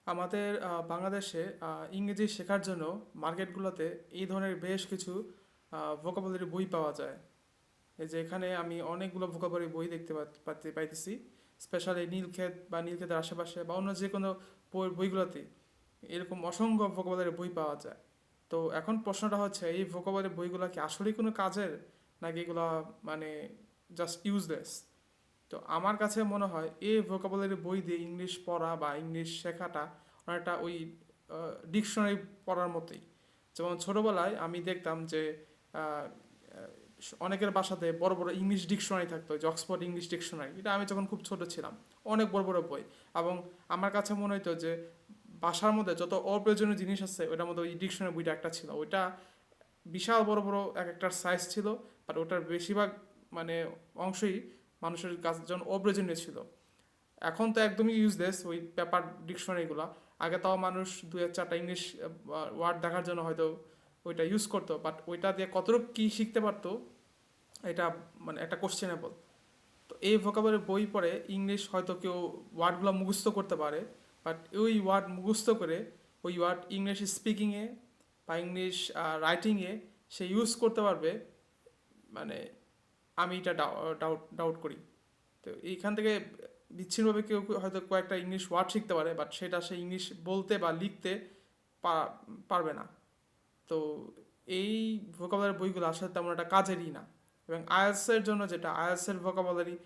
আমাদের বাংলাদেশে ইংরেজি শেখার জন্য মার্কেটগুলোতে এই ধরনের বেশ কিছু ভোকাবুলারি বই পাওয়া যায়। এই যে এখানে আমি অনেকগুলো ভোকাবুলারি বই দেখতে পাইতেছি, স্পেশালি নীলক্ষেত বা নীলক্ষেতের আশেপাশে বা অন্য যে কোনো বইগুলোতে এরকম অসংখ্য ভোকাবুলারি বই পাওয়া যায়। তো এখন প্রশ্নটা হচ্ছে, এই ভোকাবুলারি বইগুলো কি আসলেই কোনো কাজের, নাকি এগুলো মানে জাস্ট ইউজলেস? তো আমার কাছে মনে হয় এই ভোকাবুলারি বই দিয়ে ইংলিশ পড়া বা ইংলিশ শেখাটা অনেকটা ওই ডিকশনারি পড়ার মতোই। যেমন ছোটোবেলায় আমি দেখতাম যে আহ, অনেকের বাসাতে বড় বড় ইংলিশ ডিকশনারি থাকতো, যে অক্সফোর্ড ইংলিশ ডিকশনারি, এটা আমি যখন খুব ছোট ছিলাম, অনেক বড় বড় বই। এবং আমার কাছে মনে হতো যে বাসার মধ্যে যত অপ্রয়োজনীয় জিনিস আছে ওটার মধ্যে ওই ডিকশনারি বইটা একটা ছিল। ওইটা বিশাল বড় বড় এক একটার সাইজ ছিল, বাট ওটার বেশিরভাগ মানে অংশই মানুষের কাছে যেমন অপ্রয়োজনীয় ছিল। এখন তো একদমই ইউজলেস ওই পেপার ডিকশনারিগুলো। আগে তাও মানুষ দু এক চারটা ইংলিশ ওয়ার্ড দেখার জন্য হয়তো ওইটা ইউজ করতো, বাট ওইটা দিয়ে কতটুকু কী শিখতে পারতো এটা মানে একটা কোশ্চেনেবল। তো এই ভোকাবুলারি বই পড়ে ইংলিশ হয়তো কেউ ওয়ার্ডগুলো মুখস্থ করতে পারে, বাট ওই ওয়ার্ড মুখস্থ করে ওই ওয়ার্ড ইংলিশ স্পিকিংয়ে বা ইংলিশ রাইটিংয়ে সে ইউজ করতে পারবে, মানে আমি এটা ডাউট ডাউট করি। তো এইখান থেকে বিচ্ছিন্নভাবে কেউ কেউ হয়তো কয়েকটা ইংলিশ ওয়ার্ড শিখতে পারে, বাট সেটা সে ইংলিশ বলতে বা লিখতে পারবে না। তো এই ভোকাবুলারি বইগুলো আসলে তেমন একটা কাজেরই না। এবং আইএলটিএসের জন্য যেটা আইএলটিএসের ভোকাবুলারি,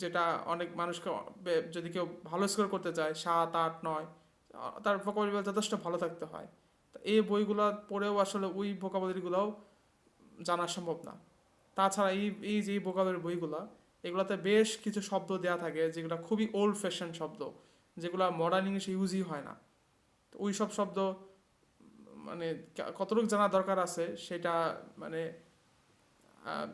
যেটা অনেক মানুষকে যদি কেউ ভালো স্কোর করতে চায় 7, 8, 9, তার ভোকাবুলারি যথেষ্ট ভালো থাকতে হয়। তো এই বইগুলো পড়েও আসলে ওই ভোকাবুলারিগুলোও জানা সম্ভব না। তাছাড়া এই যে ভোকাবুলারি বইগুলো, এগুলোতে বেশ কিছু শব্দ দেওয়া থাকে যেগুলো খুবই ওল্ড ফ্যাশন শব্দ, যেগুলো মডার্ন ইংলিশে ইউজই হয় না। তো ওই সব শব্দ মানে কতটুকু জানা দরকার আছে সেটা মানে আহ,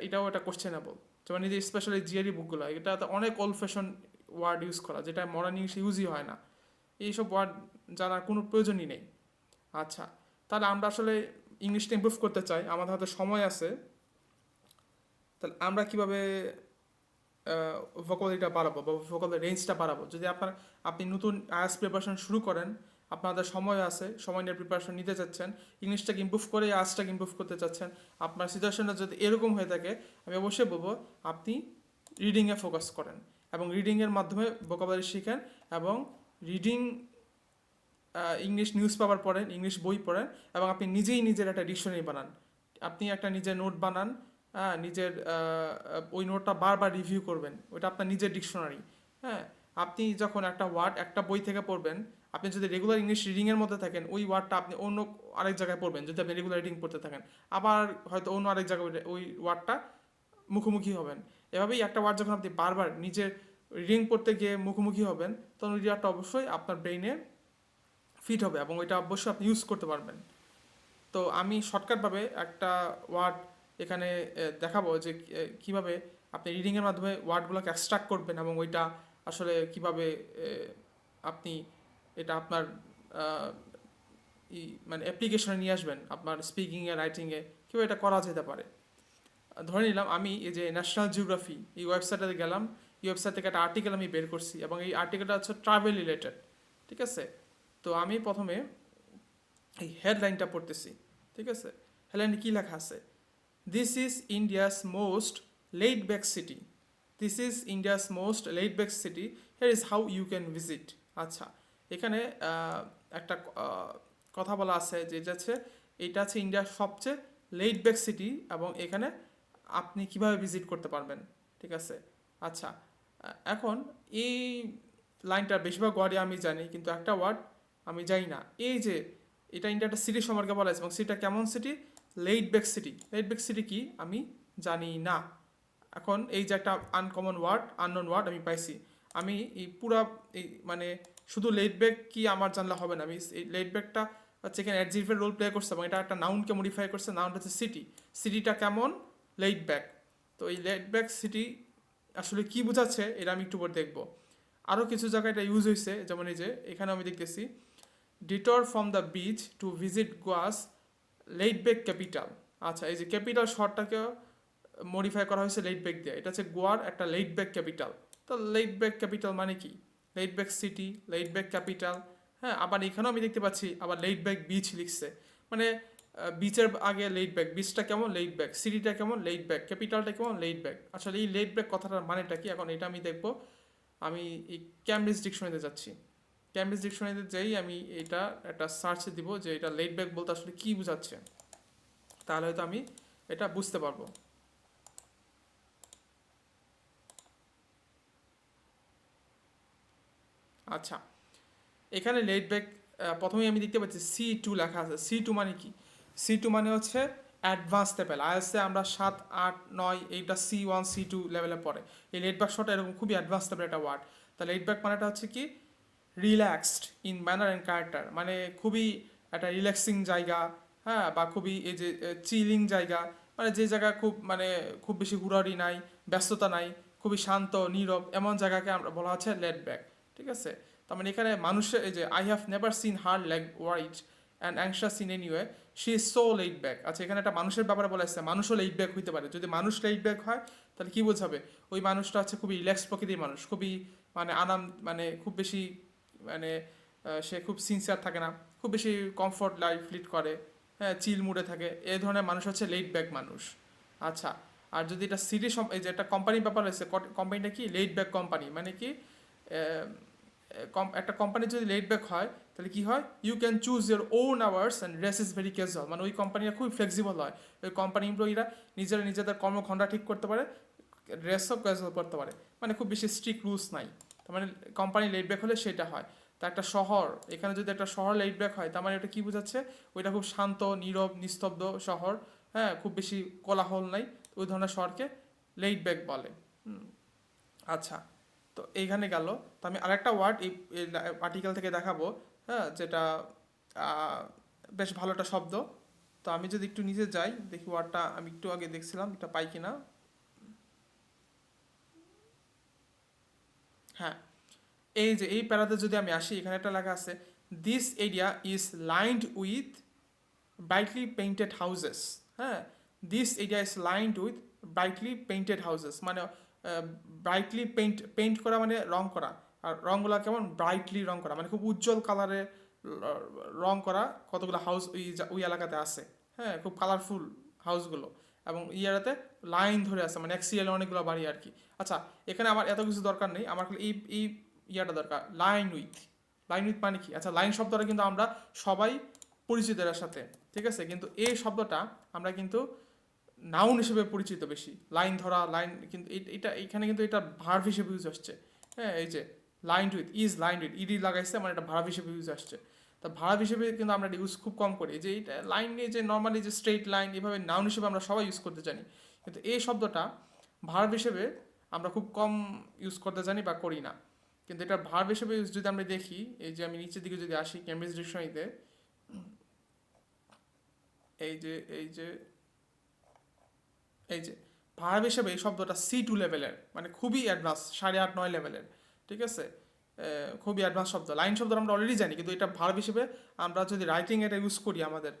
এটাও একটা কোশ্চেনেবল। যেমন এই যে স্পেশালি জিআরই বুকগুলো, এটাতে অনেক ওল্ড ফ্যাশন ওয়ার্ড ইউজ করা, যেটা মডার্ন ইংলিশে ইউজই হয় না। এইসব ওয়ার্ড জানার কোনো প্রয়োজনই নেই। আচ্ছা, তাহলে আমরা আসলে ইংলিশটা ইমপ্রুভ করতে চাই, আমাদের হাতে সময় আছে, তাহলে আমরা কিভাবে ভোকাবুলারিটা বাড়াবো বা ভোকাবুলারি রেঞ্জটা বাড়াবো? যদি আপনি নতুন আইএলটিএস প্রিপারেশন শুরু করেন, আপনাদের সময় আছে, সময় নিয়ে প্রিপারেশন নিতে চাচ্ছেন, ইংলিশটাকে ইমপ্রুভ করে আইএলটিএসটাকে ইমপ্রুভ করতে চাচ্ছেন, আপনার সিচুয়েশনটা যদি এরকম হয়ে থাকে, আমি অবশ্যই বলবো আপনি রিডিংয়ে ফোকাস করেন এবং রিডিংয়ের মাধ্যমে ভোকাবুলারি শিখেন। এবং রিডিং, ইংলিশ নিউজ পেপার পড়েন, ইংলিশ বই পড়েন, এবং আপনি নিজেই নিজের একটা ডিকশনারি বানান। আপনি একটা নিজের নোট বানান, নিজের ওই নোটটা বারবার রিভিউ করবেন, ওইটা আপনার নিজের ডিকশনারি। হ্যাঁ, আপনি যখন একটা ওয়ার্ড একটা বই থেকে পড়বেন, আপনি যদি রেগুলার ইংলিশ রিডিংয়ের মধ্যে থাকেন, ওই ওয়ার্ডটা আপনি অন্য আরেক জায়গায় পড়বেন। যদি আপনি রেগুলার রিডিং পড়তে থাকেন, আবার হয়তো অন্য আরেক জায়গায় ওই ওয়ার্ডটা মুখোমুখি হবেন। এভাবেই একটা ওয়ার্ড যখন আপনি বারবার নিজের রিডিং পড়তে গিয়ে মুখোমুখি হবেন, তখন ওই ওয়ার্ডটা অবশ্যই আপনার ব্রেইনে ফিট হবে এবং ওইটা অবশ্যই আপনি ইউজ করতে পারবেন। তো আমি শর্টকাটভাবে একটা ওয়ার্ড এখানে দেখাবো যে কিভাবে আপনি রিডিংয়ের মাধ্যমে ওয়ার্ডগুলোকে এক্সট্রাক্ট করবেন এবং ওইটা আসলে কিভাবে আপনি এটা আপনার আহ, মানে অ্যাপ্লিকেশনে নিয়ে আসবেন আপনার স্পিকিংয়ে, রাইটিংয়ে, কীভাবে এটা করা যেতে পারে। ধরে নিলাম আমি এই যে ন্যাশনাল জিওগ্রাফি এই ওয়েবসাইটে গেলাম, এই ওয়েবসাইট থেকে একটা আর্টিকেল আমি বের করছি এবং এই আর্টিকেলটা হচ্ছে ট্রাভেল রিলেটেড। ঠিক আছে, তো আমি প্রথমে এই হেডলাইনটা পড়তেছি। ঠিক আছে, হেডলাইনে কী লেখা আছে? This is India's most laid back city. This is India's most laid back city, here is how you can visit. আচ্ছা, এখানে একটা কথা বলা আছে যে যাচ্ছে এইটা হচ্ছে ইন্ডিয়ার সবচেয়ে লেড ব্যাক সিটি এবং এখানে আপনি কিভাবে ভিজিট করতে পারবেন। ঠিক আছে, আচ্ছা, এখন এই লাইনটার বেশিরভাগ ওয়ার্ডই আমি জানি, কিন্তু একটা ওয়ার্ড আমি জানি না। এই যে এটা ইন্ডিয়া একটা সিটি সম্পর্কে বলা আছে এবং সিটিটা কেমন city? Laid back city. Laid back city কি আমি জানি না। এখন এই যে একটা আনকমন ওয়ার্ড, আননোন ওয়ার্ড আমি পাইছি, আমি এই পুরা এই মানে শুধু লেইড ব্যাক কি আমার জানলে হবে না, আমি এই লেইড ব্যাকটা হচ্ছে এখানে অ্যাডজেক্টিভের রোল প্লে করছে এবং এটা একটা নাউনকে মডিফাই করছে। নাউনটা হচ্ছে সিটি, সিটিটা কেমন? Laid back. তো এই লেইড ব্যাক সিটি আসলে কি বোঝাচ্ছে এটা আমি একটু পর দেখবো। আরও কিছু জায়গায় এটা ইউজ হয়েছে, যেমন এই যে এখানে আমি দেখতেছি detour from the beach to visit Goa's laid back capital. আচ্ছা, এই যে ক্যাপিটাল শর্টটাকে মডিফাই করা হয়েছে লেইড ব্যাক দিয়ে, এটা হচ্ছে গোয়ার একটা লেইড ব্যাক ক্যাপিটাল। তো লেইড ব্যাক ক্যাপিটাল মানে কি? Laid back city, laid back capital. হ্যাঁ, আবার এখানেও আমি দেখতে পাচ্ছি আবার লেইড ব্যাক বিচ লিখছে, মানে বিচের আগে লেইড ব্যাক, বিচটা কেমন লেইড ব্যাক, সিটিটা কেমন লেইড ব্যাক, ক্যাপিটালটা কেমন লেইড ব্যাক। আসলে এই লেইড ব্যাক কথাটার মানেটা কি, এখন এটা আমি দেখবো। আমি এই ক্যামব্রিজ ডিকশনারিতে যাচ্ছি, ক্যামব্রিজ ডিকশনারিতে যেই আমি এটা একটা সার্চে দিব যে এটা লেইড ব্যাক বলতে আসলে কী বোঝাচ্ছে, তাহলে হয়তো আমি এটা বুঝতে পারবো। আচ্ছা, এখানে লেট ব্যাক প্রথমেই আমি দেখতে পাচ্ছি C2 লেখা আছে। C2 মানে কি? C2 মানে হচ্ছে অ্যাডভান্স লেভেল। আইএসএ আমরা 7, 8, 9 এইটা C1 C2 লেভেলে পড়ে। এই লেট ব্যাক শট এরকম খুবই অ্যাডভান্স লেভেল একটা ওয়ার্ড। তা লেট ব্যাক মানেটা হচ্ছে কি, relaxed in manner and character, মানে খুবই একটা রিল্যাক্সিং জায়গা, হ্যাঁ, বা খুবই এই যে চিলিং জায়গা, মানে যে জায়গা খুব মানে খুব বেশি হুড়াহুড়ি নাই, ব্যস্ততা নাই, খুবই শান্ত নীরব, এমন জায়গাকে আমরা বলা হচ্ছে লেট ব্যাক। ঠিক আছে, তার মানে এখানে মানুষের এই যে I have never seen her like worried and anxious in any way, she is so laid back. আচ্ছা, এখানে একটা মানুষের ব্যাপারে বলা হচ্ছে, মানুষও লেট ব্যাক হইতে পারে। যদি মানুষ লেট ব্যাক হয় তাহলে কি বোঝাবে? ওই মানুষটা হচ্ছে খুবই রিল্যাক্স প্রকৃতির মানুষ, খুবই মানে আরাম, মানে খুব বেশি মানে সে খুব সিনসিয়ার থাকে না, খুব বেশি কমফোর্ট লাইফ লিড করে, হ্যাঁ, চিল মুডে থাকে, এই ধরনের মানুষ হচ্ছে লেট ব্যাক মানুষ। আচ্ছা, আর যদি এটা সিটি এই যে একটা কোম্পানির ব্যাপার রয়েছে, কোম্পানিটা কি লেট ব্যাক কোম্পানি, মানে কি একটা কোম্পানি যদি লেট ব্যাক হয় তাহলে কি হয়, you can choose your own hours and race is very casual, মানে ওই কোম্পানিটা খুবই ফ্লেক্সিবল হয়। ওই কোম্পানি এমপ্লয়িরা নিজেদের কর্মঘণ্টা ঠিক করতে পারে, ড্রেসও ক্যাজুয়াল করতে পারে, মানে খুব বেশি স্ট্রিক্ট রুলস নাই। তার মানে কোম্পানি লেট ব্যাক হলে সেটা হয়। তা একটা শহর, এখানে যদি একটা শহর লেট ব্যাক হয় তার মানে ওটা কী বোঝাচ্ছে, ওইটা খুব শান্ত নীরব নিস্তব্ধ শহর, হ্যাঁ, খুব বেশি কোলাহল নাই, ওই ধরনের শহরকে লেট ব্যাক বলে। আচ্ছা, তো এইখানে গেল। তো আমি আরেকটা ওয়ার্ড এই আর্টিকেল থেকে দেখাবো, হ্যাঁ, যেটা আহ, বেশ ভালো একটা শব্দ। তো আমি যদি একটু নিচে যাই, দেখি ওয়ার্ডটা আমি একটু আগে দেখছিলাম, এটা পাই কিনা। হ্যাঁ, এই যে এই প্যারাতে যদি আমি আসি, এখানে একটা লেখা আছে, this area is lined with brightly painted houses. হ্যাঁ, this area is lined with brightly painted houses, মানে ব্রাইটলি পেইন্ট করা মানে রং করা, আর রঙগুলো কেমন ব্রাইটলি রং করা, মানে খুব উজ্জ্বল কালারে রং করা কতগুলো হাউস ওই এলাকাতে আছে। হ্যাঁ, খুব কালারফুল হাউসগুলো, এবং ইয়ারাতে লাইন ধরে আছে, মানে এক সিরিয়ালে অনেকগুলো বাড়ি আর কি। আচ্ছা, এখানে আমার এত কিছু দরকার নেই, আমার খালি এই ইয়াটা দরকার, লাইন উইথ। লাইন উইথ মানে কি? আচ্ছা, লাইন শব্দটা কিন্তু আমরা সবাই পরিচিত এর সাথে, ঠিক আছে, কিন্তু এই শব্দটা আমরা কিন্তু নাউন হিসেবে পরিচিত বেশি। লাইন ধরা, লাইন, কিন্তু এটা এখানে কিন্তু এটা ভার্ব হিসেবে ইউজ আসছে। হ্যাঁ, এই যে line with, is line with, ED লাগাইছে, মানে এটা ভার্ব হিসেবে ইউজ আসছে। তা ভার্ব হিসেবে কিন্তু আমরা এটা ইউজ খুব কম করি, যে এটা লাইন নিয়ে যে নর্মালি যে স্ট্রেট লাইন, এভাবে নাউন হিসেবে আমরা সবাই ইউজ করতে জানি, কিন্তু এই শব্দটা ভার্ব হিসেবে আমরা খুব কম ইউজ করতে জানি বা করি না। কিন্তু এটা ভার্ব হিসেবে ইউজ যদি আমরা দেখি, এই যে আমি নিচের দিকে যদি আসি ক্যামব্রিজ ডিকশনারিতে, এই যে এই যে ভার্ব হিসেবে এই শব্দটা C2 লেভেলের, মানে খুবই অ্যাডভান্স, 8.5 9 লেভেলের। ঠিক আছে, খুবই অ্যাডভান্স শব্দ। লাইন শব্দ আমরা অলরেডি জানি, কিন্তু এটা ভার্ব হিসেবে আমরা যদি রাইটিং এটা ইউজ করি, আমাদের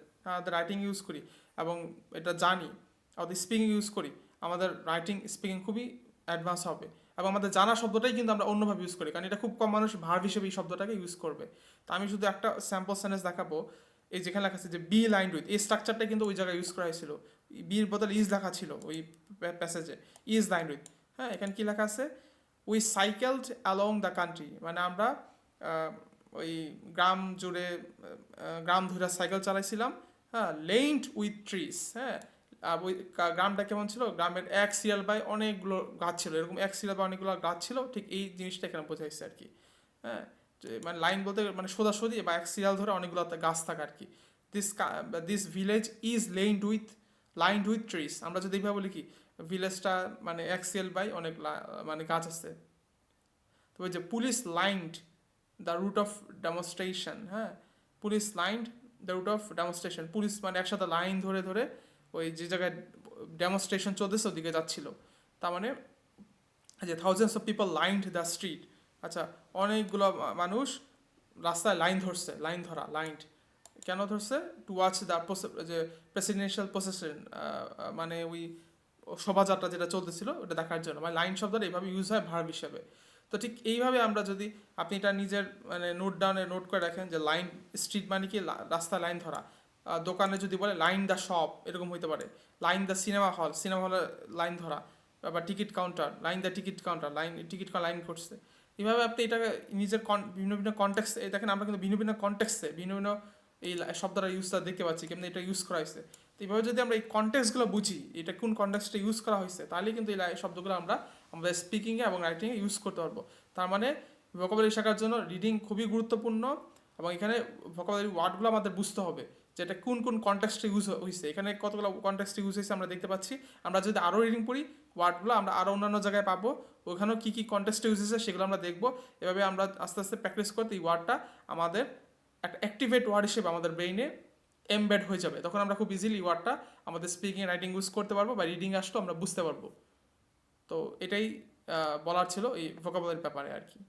রাইটিং ইউজ করি এবং এটা জানি, আমাদের স্পিকিং ইউজ করি, আমাদের রাইটিং স্পিকিং খুবই অ্যাডভান্স হবে। এবং আমাদের জানা শব্দটাই কিন্তু আমরা অন্যভাবে ইউজ করি, কারণ এটা খুব কম মানুষ ভার্ব হিসেবে এই শব্দটাকে ইউজ করবে। তো আমি শুধু একটা স্যাম্পল সেন্টেন্স দেখাবো। এই যেখানে লেখা আছে যে বি লাইন উইথ, এই স্ট্রাকচারটা কিন্তু ওই জায়গায় ইউজ করা হয়েছিল, বির বদলে ইজ লেখা ছিল ওই প্যাসেজে, ইজ লাইন উইথ। হ্যাঁ, এখানে কি লেখা আছে, উই সাইকেলড অ্যালং দ্য কান্ট্রি, মানে আমরা ওই গ্রাম জুড়ে গ্রাম ধরে সাইকেল চালাইছিলাম। হ্যাঁ, লেইন্ড উইথ ট্রিস। হ্যাঁ, ওই গ্রামটা কেমন ছিল, গ্রামের এক সিরিয়াল বাই অনেকগুলো গাছ ছিল, এরকম এক সিরিয়াল বাই অনেকগুলো গাছ ছিল, ঠিক এই জিনিসটা এখানে বোঝাইছে আর কি। হ্যাঁ, মানে লাইন বলতে মানে সোজাসুজি বা এক সিরিয়াল ধরে অনেকগুলো গাছ থাকে আর কি। This this village is lined with trees, আমরা যদি এইভাবে বলি কি, ভিলেজটা মানে এক সিরিয়াল বাই অনেক মানে গাছ আছে। তো ওই যে police lined the route of demonstration. হ্যাঁ, police lined the route of demonstration, police মানে একসাথে লাইন ধরে ধরে ওই যে জায়গায় ডেমনস্ট্রেশন চলতেছে ওদিকে যাচ্ছিল। তার মানে যে thousands of people lined the street. আচ্ছা, অনেকগুলো মানুষ রাস্তায় লাইন ধরছে, লাইন ধরা, লাইন্ড কেন ধরছে, টু ওয়াচ দ্য যে প্রেসিডেন্সিয়াল প্রসেশন, মানে ওই শোভাযাত্রা যেটা চলতেছিল ওটা দেখার জন্য, মানে লাইন শব্দটা এইভাবে ইউজ হয় ভার্ব হিসেবে। তো ঠিক এইভাবে আমরা যদি আপনি এটা নিজের মানে নোট করে রাখেন যে লাইন স্ট্রিট মানে কি রাস্তা লাইন ধরা, দোকানে যদি বলে লাইন দ্য শপ এরকম হইতে পারে, লাইন দ্য সিনেমা হলে লাইন ধরা, বা ticket counter line the ticket counter ticket line করছে। এইভাবে আপনি এটাকে নিজের ভিন্ন ভিন্ন কনটেক্সট দেখেন, আমরা কিন্তু ভিন্ন ভিন্ন কনটেক্সটে ভিন্ন ভিন্ন এই শব্দটা ইউজটা দেখতে পাচ্ছি কেমনি এটা ইউজ করা হয়েছে। তো এইভাবে যদি আমরা এই কনটেক্সটগুলো বুঝি, এটা কোন কনটেক্সটে ইউজ করা হয়েছে, তাহলে কিন্তু এই শব্দগুলো আমরা আমাদের স্পিকিংয়ে এবং রাইটিংয়ে ইউজ করতে পারবো। তার মানে ভোকাবুলারি শেখার জন্য রিডিং খুবই গুরুত্বপূর্ণ, এবং এখানে ভোকাবুলারি ওয়ার্ডগুলো আমাদের বুঝতে হবে যে এটা কোন কোন কনটেক্সটে ইউজ হয়েছে। এখানে কতগুলো কনটেক্সটে ইউজ হয়েছে আমরা দেখতে পাচ্ছি। আমরা যদি আরও রিডিং পড়ি, ওয়ার্ডগুলো আমরা আরও অন্যান্য জায়গায় পাবো, ওখানেও কী কী কনটেক্সটে ইউজ হয়েছে সেগুলো আমরা দেখবো। এভাবে আমরা আস্তে আস্তে প্র্যাকটিস করতে এই ওয়ার্ডটা আমাদের একটা অ্যাক্টিভেট ওয়ার্ড হিসেবে আমাদের ব্রেইনে এমবেড হয়ে যাবে। তখন আমরা খুব ইজিলি ওয়ার্ডটা আমাদের স্পিকিং রাইটিং ইউজ করতে পারবো, বা রিডিং আসলেও আমরা বুঝতে পারবো। তো এটাই বলার ছিল এই ভোকাবুলারির ব্যাপারে আর কি।